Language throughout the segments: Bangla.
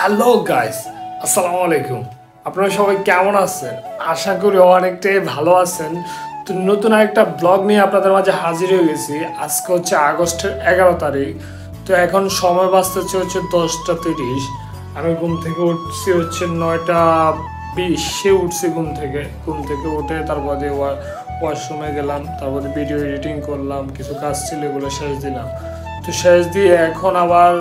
হ্যালো গাইস, আসসালামু আলাইকুম। আপনারা সবাই কেমন আছেন? আশা করি অনেকটাই ভালো আছেন। তো নতুন একটা ব্লগ নিয়ে আপনাদের মাঝে হাজির হয়ে গেছি। আজকে হচ্ছে আগস্টের 11 তারিখ। তো এখন সময় বাজতেছে হচ্ছে 10টা 30। আমি ঘুম থেকে উঠছি হচ্ছে 9টা 20-এ উঠছি ঘুম থেকে উঠে তারপরে ওয়াশরুমে গেলাম, তারপরে ভিডিও এডিটিং করলাম, কিছু কাজ ছিল এগুলো শেষ দিলাম। তো শেষ দিয়ে এখন আবার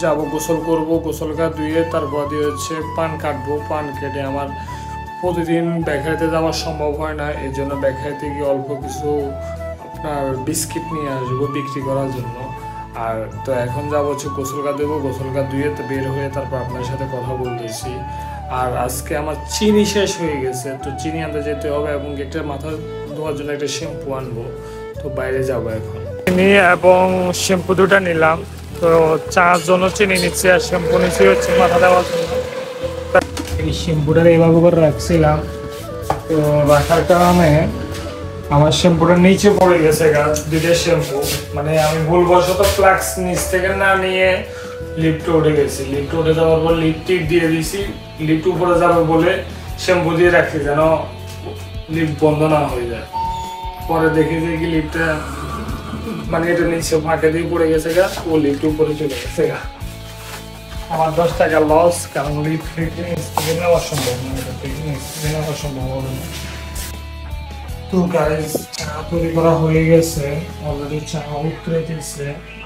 যাব, গোসল করব, গোসল ধুয়ে তারপর দিয়ে হচ্ছে পান কাটবো। পান কেটে আমার প্রতিদিন বেকারিতে যাওয়া সম্ভব হয় না, এই জন্য বেকারিতে গিয়ে অল্প কিছু আপনার বিস্কিট নিয়ে আসবো বিক্রি করার জন্য। আর তো এখন যাবো হচ্ছে গোসল দেবো, গোসল ধুয়ে তো বের হয়ে তারপর আপনার সাথে কথা বলতেছি। আর আজকে আমার চিনি শেষ হয়ে গেছে, তো চিনি আনতে যেতে হবে এবং একটা মাথা ধোয়ার জন্য একটা শ্যাম্পু আনবো। তো বাইরে যাবো এখন। চিনি এবং শ্যাম্পু দুটা নিলাম। তো চার জন্য চিনি নিচ্ছি আর শ্যাম্পু নিচ্ছি হচ্ছে মাথা দেওয়ার জন্য। এই শ্যাম্পুটা এইভাবে করে রাখছিলাম, তো রাখার কারণে আমার শ্যাম্পুটা নিচে পড়ে গেছে গাছ দুইটা শ্যাম্পু। মানে আমি ভুলবশত ফ্লাক্স নিচ থেকে না নিয়ে লিফটে উঠে গেছি। লিফটে উঠে যাওয়ার পর লিফট দিয়ে দিয়েছি, লিফট উপরে যাবে বলে শ্যাম্পু দিয়ে রাখছি যেন লিফট বন্ধ না হয়ে যায়। পরে দেখি যে কি লিফটটা মানে এটা নিচে ফাঁকে দিয়ে পড়ে গেছে গা, ও লিফট উপরে চলে গেছে গা। আমার 10 টাকা লস, কারণ লিফট থেকে নেওয়া সম্ভব না, এটা থেকে নেওয়া সম্ভব হবে না। তো গাইস, চা তৈরি করা হয়ে গেছে অলরেডি, চা উতরে দিয়েছে।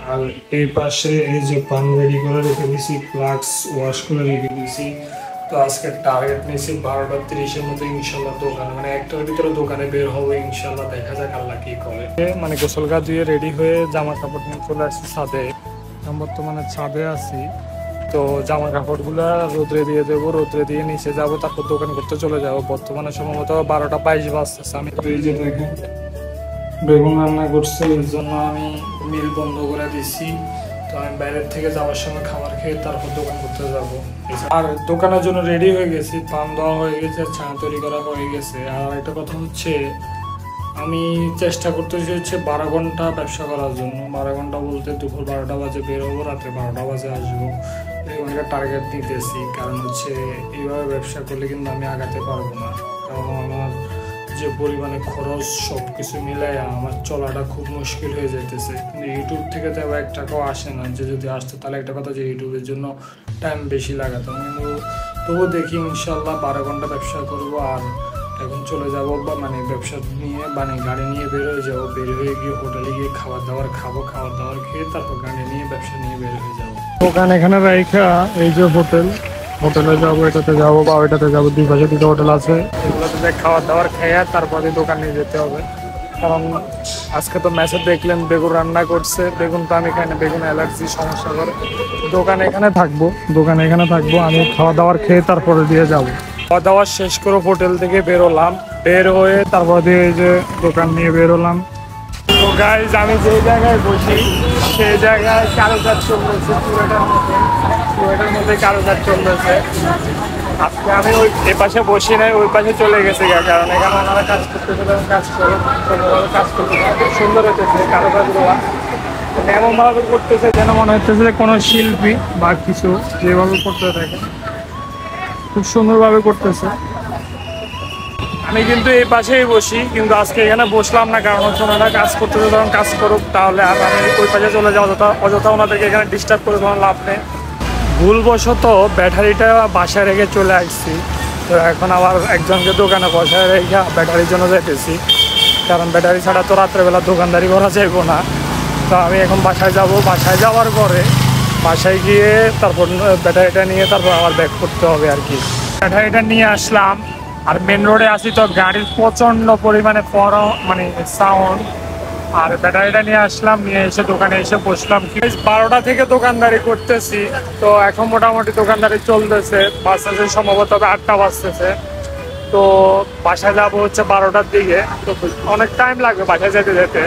আর এই পাশে এই যে পান রেডি করে রেখে দিয়েছি, ফ্লাক্স ওয়াশ করে রেখে দিয়েছি। তো আজকে টার্গেট নিয়েছি 12টা 30-এর মধ্যে ইনশাল্লাহ দোকান, মানে একটার ভিতরে দোকানে বের হবে ইনশাল্লাহ। দেখা যাক আল্লাহ কি করে। মানে গোসল ধুয়ে রেডি হয়ে জামা কাপড় নিয়ে চলে আসছি ছাদে। আমি বর্তমানে ছাদে আছি। তো জামা কাপড়গুলো রোদ্রে দিয়ে দেবো, রোদ্রে দিয়ে নিচে যাবো, তারপর দোকান করতে চলে যাবো। বর্তমানে সম্ভবত 12টা 22 বাজতেছে। আমি এই যে দেখেন বেগুন রান্না করছে, এর জন্য আমি মিল বন্ধ করে দিছি। তো আমি বাইরের থেকে যাওয়ার সময় খাবার খেয়ে তারপর দোকান করতে যাব। আর দোকানের জন্য রেডি হয়ে গেছি, পান দেওয়া হয়ে গেছে, চা তৈরি করা হয়ে গেছে। আর একটা কথা হচ্ছে, আমি চেষ্টা করতেছি হচ্ছে 12 ঘন্টা ব্যবসা করার জন্য। 12 ঘন্টা বলতে দুপুর 12টা বাজে বের হবো, রাত্রে 12টা বাজে আসবো, এরকম একটা টার্গেট নিতেছি। কারণ হচ্ছে এইভাবে ব্যবসা করলে কিন্তু আমি আগাতে পারবো না, কারণ আমার যে পরিমাণে খরচ সব কিছু মিলাই আমার চলাটা খুব মুশকিল হয়ে যাইতেছে। কিন্তু ইউটিউব থেকে তো 1 টাকাও আসে না, যে যদি আসতো তাহলে একটা কথা যে ইউটিউবের জন্য টাইম বেশি লাগাতাম। কিন্তু তবুও দেখি ইনশাল্লাহ 12 ঘন্টা ব্যবসা করবো। আর এখন চলে যাবো মানে ব্যবসা নিয়ে, মানে গাড়ি নিয়ে বের হয়ে যাবো। বের হয়ে গিয়ে হোটেলে গিয়ে খাবার দাবার খাবো, খাবার দাবার খেয়ে তারপর গাড়ি নিয়ে ব্যবসা নিয়ে বের হয়ে যাবো। দোকান এখানে রাইখা এই যে হোটেলে যাবো, এটাতে যাবো বা ওইটাতে যাবো, দুই পাশে দুটো হোটেল আছে, এগুলোতে খাবার দাবার খেয়ে তারপরে দোকান নিয়ে যেতে হবে। কারণ আজকে তো ম্যাচে দেখলেন বেগুন রান্না করছে, বেগুন তো আমি খাই না, বেগুন অ্যালার্জি সমস্যা করে। দোকান এখানে থাকবো, আমি খাওয়া দাওয়ার খেয়ে তারপরে দিয়ে যাবো। খাওয়া দাওয়া শেষ করে হোটেল থেকে বেরোলাম, বের হয়ে তারপর দিয়ে এই যে দোকান নিয়ে বেরোলাম। তো গাইজ, আমি যে জায়গায় বসি সেই জায়গায় কারুকাজ চলতেছে, চুয়েটার মধ্যে কারুকাজ চলতেছে। আজকে আমি ওই এ পাশে বসি নাই, ওই পাশে চলে গেছে, কারণ এখানে ওনারা কাজ করতেছে, কাজ করতে খুব সুন্দর হতেছে কারুকাজগুলো। এমনভাবে করতেছে যেন মনে হচ্ছে যে কোনো শিল্পী বা কিছু যেভাবে করতে থাকে খুব সুন্দরভাবে করতেছে। আমি কিন্তু এই পাশেই বসি, কিন্তু আজকে এখানে বসলাম না, কারণ হচ্ছে ওনারা কাজ করতেছে, তখন কাজ করুক, তাহলে আর আমি ওই পাশে চলে যাওয়া অযথা ওনাদেরকে এখানে ডিস্টার্ব করে কোনো লাভ নেই। ভুলবশত ব্যাটারিটা বাসায় রেখে চলে আসছি। তো এখন আবার একজনকে দোকানে বসায় রেখে ব্যাটারির জন্য যেতেছি, কারণ ব্যাটারি ছাড়া তো রাত্রেবেলা দোকানদারি করা যাইব না। তো আমি এখন বাসায় যাব, বাসায় যাওয়ার পরে বাসায় গিয়ে তারপর ব্যাটারিটা নিয়ে তারপর আবার ব্যাক করতে হবে আর কি। ব্যাটারিটা নিয়ে আসলাম, আর মেন রোডে আসি তো গাড়ির প্রচন্ড পরিমাণে মানে সাউন্ড। আর ব্যাটারিটা নিয়ে আসলাম, নিয়ে এসে দোকানে এসে বসলাম। 12টা থেকে দোকানদারি করতেছি, তো এখন মোটামুটি দোকানদারি চলতেছে, বাজতেছে সম্ভবত 8টা বাজতেছে। তো বাসায় যাবো হচ্ছে 12টার দিকে, তো অনেক টাইম লাগবে বাসায় যেতে যেতে।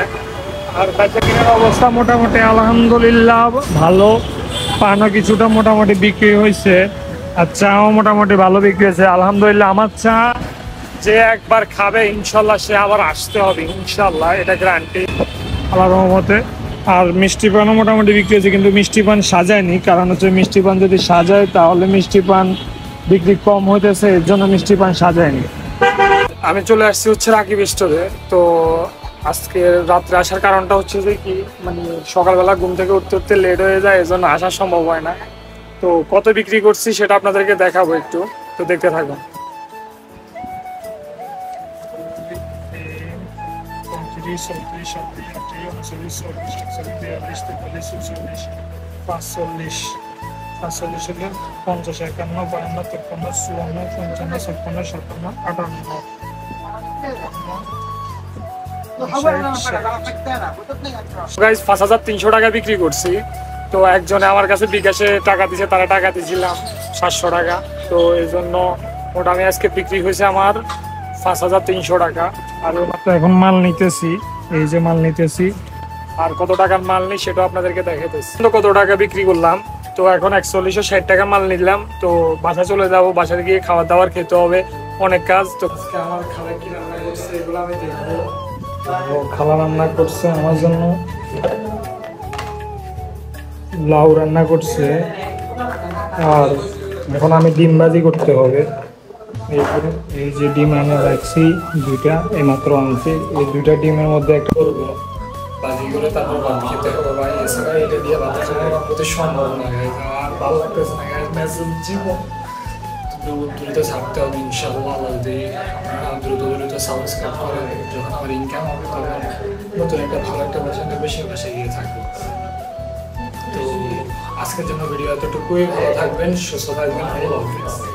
আর বেচা কেনার অবস্থা মোটামুটি আলহামদুলিল্লাহ ভালো, পানও কিছুটা মোটামুটি বিক্রি হয়েছে, আর চাও মোটামুটি ভালো বিক্রি হয়েছে আলহামদুলিল্লাহ। আমার চা যে একবার খাবে ইনশাল্লাহ সে আবার আসতে হবে ইনশাল্লাহ, এটা গ্যারান্টি আল্লাহর রহমতে। আর মিষ্টি পানও মোটামুটি বিক্রি হয়েছে, কিন্তু মিষ্টি পান সাজায়নি, কারণ হচ্ছে মিষ্টি পান যদি সাজায় তাহলে মিষ্টি পান বিক্রি কম হইতেছে, এর জন্য মিষ্টি পান সাজায়নি। আমি চলে আসছি হচ্ছে রাকিব স্টোরে। তো আজকে রাত্রে আসার কারণটা হচ্ছে যে কি, মানে সকালবেলা ঘুম থেকে উঠতে উঠতে লেট হয়ে যায়, এজন্য আসা সম্ভব হয় না। তো কত বিক্রি করছি সেটা আপনাদেরকে দেখাবো একটু, তো দেখতে থাকুন। 5,300 টাকা বিক্রি করছি। তো একজনে আমার কাছে বিকাশে টাকা দিছে, তারা টাকা দিয়েছিলাম 700 টাকা। তো এই জন্য ওটা আমি আজকে বিক্রি হয়েছে আমার 5,300 টাকা। আর এখন মাল নিতেছি, এই যে মাল নিতেছি, আর কত টাকার মাল নেই সেটা আপনাদেরকে দেখাইতেছি। তো কত টাকা বিক্রি করলাম, তো এখন 4160 টাকা মাল নিলাম। তো বাসা চলে যাব, বাসায় গিয়ে খাবার দাবার খেতে হবে, অনেক কাজ। তো আমার খালা কি রান্না করছে এগুলো আমি দেখবো। খালা রান্না করছে আমার জন্য লাউ রান্না করছে, আর এখন আমি ডিম ভাজি করতে হবে। এই যে ডিম আনে রাখছি দুইটা, এইমাত্র আনছি, এই দুইটা ডিমের মধ্যে একটা করবো ভাজি করে, তারপর ভাত খেতে হবে ভাই। এছাড়া এটা দিয়ে ভাত হতে সম্ভব না, আর ভালো লাগতেছে না জীবন। দ্রুত ছাড়তে হবে ইনশাআল্লাহ, যদি আপনারা দ্রুত সাবস্ক্রাইব করেন, যখন আমার ইনকাম হবে তখন নতুন একটা ভালো একটা বাসায় বেশি বাসায় গিয়ে থাকবো। তো আজকের জন্য ভিডিও এতটুকুই। ভালো থাকবেন, সুস্থ থাকবেন, আল্লাহ হাফেজ।